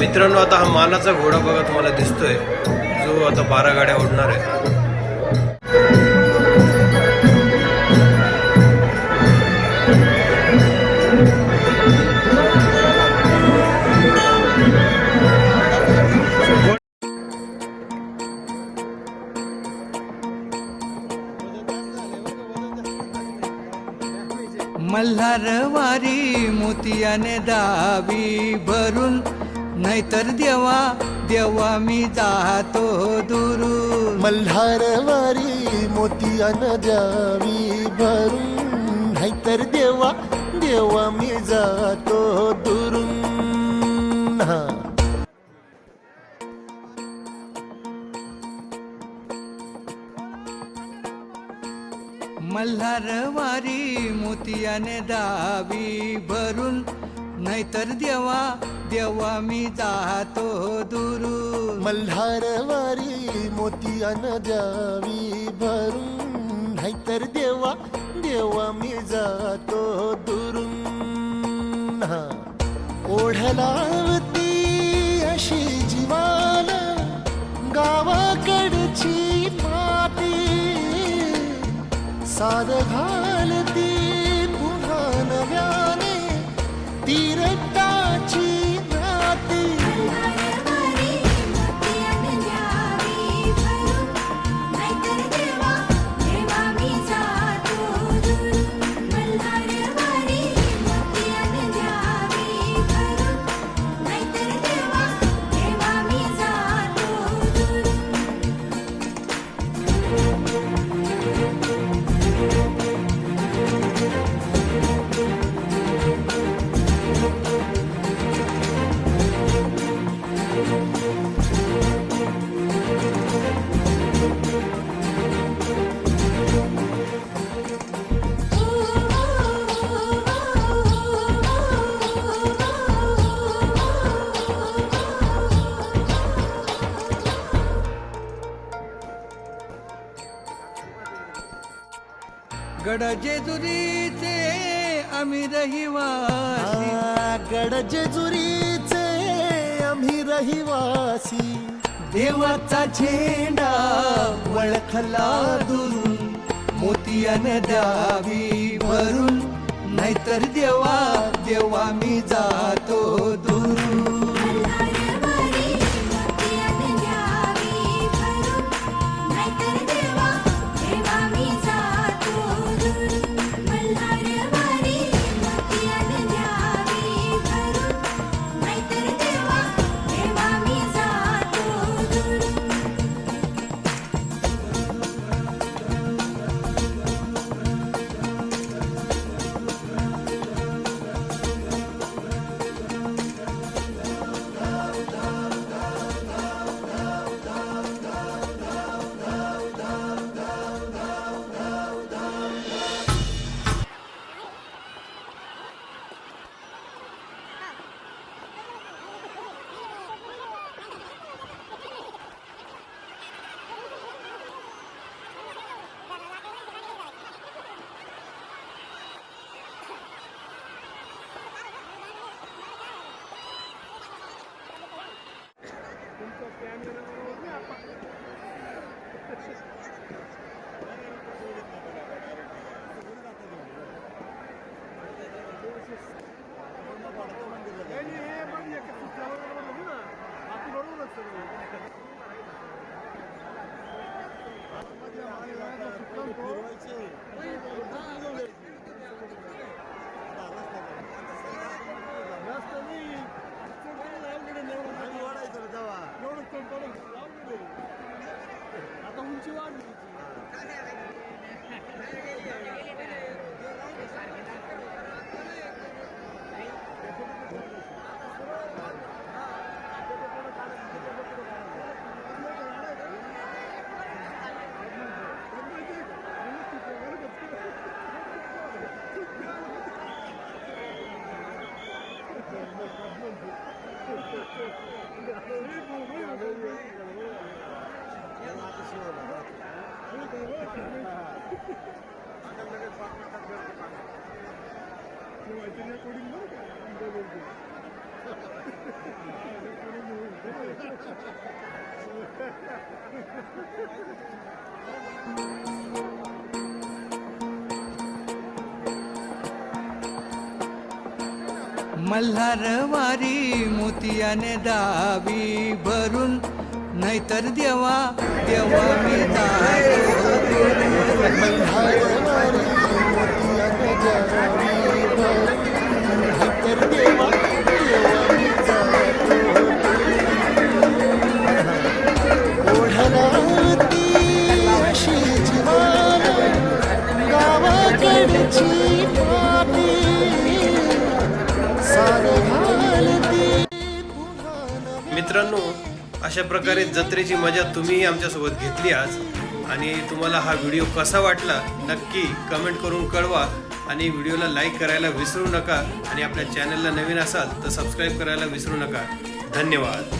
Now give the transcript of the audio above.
मित्रांनो, आता हा मानाचा घोडा बघा तुम्हाला दिसतोय, जो आता 12 गाड्या ओढणार आहे. मल्हारवारी मोतियाने दावी भरून, नाहीतर देवा देवा मी जातो दुरून. मल्हारवारी मोतियान द्यावी भरून, नाहीतर देवा देवा मी जातो दुरून. हा. मल्हारवारी मोतियाने दावी भरून, नाहीतर देवा देवा मी जातो दुरून. मल्हारवारी मोतियान द्यावी भरून, नाहीतर देवा देवा मी जातो दुरून. हा. ओढलावती अशी जीवाला गावाकडची माती, साद घालती पुन्हा नव्याने तीरटाची नाती. गड जेजुरीचे आम्ही रहिवासी, गड जेजुरीचे आम्ही रहिवासी. देवाचा झेंडा वळखला दुरून, मोतियाने द्यावी भरून, नाहीतर देवा देवा मी जातो दुरून. आता उंची वाढली. मल्हारवारी मोतियाने दावी भरून, नाहीतर देवा देवा मी जातो. मल्हारवारी मोतियाने द्यावी भरून, नाहीतर देवा देवा मी जातो. ओढणाती अशी जीवान गावाकडची माती, सारं घालती पुन्हा नव्या. मित्रांनो, अशा प्रकारे जत्रेची मजा तुम्ही आमच्यासोबत घेतली आज. आणि तुम्हाला हा व्हिडिओ कसा वाटला नक्की कमेंट करून कळवा. आणि व्हिडिओला लाईक करायला विसरू नका. आणि आपल्या चॅनलला नवीन असाल तर सबस्क्राईब करायला विसरू नका. धन्यवाद.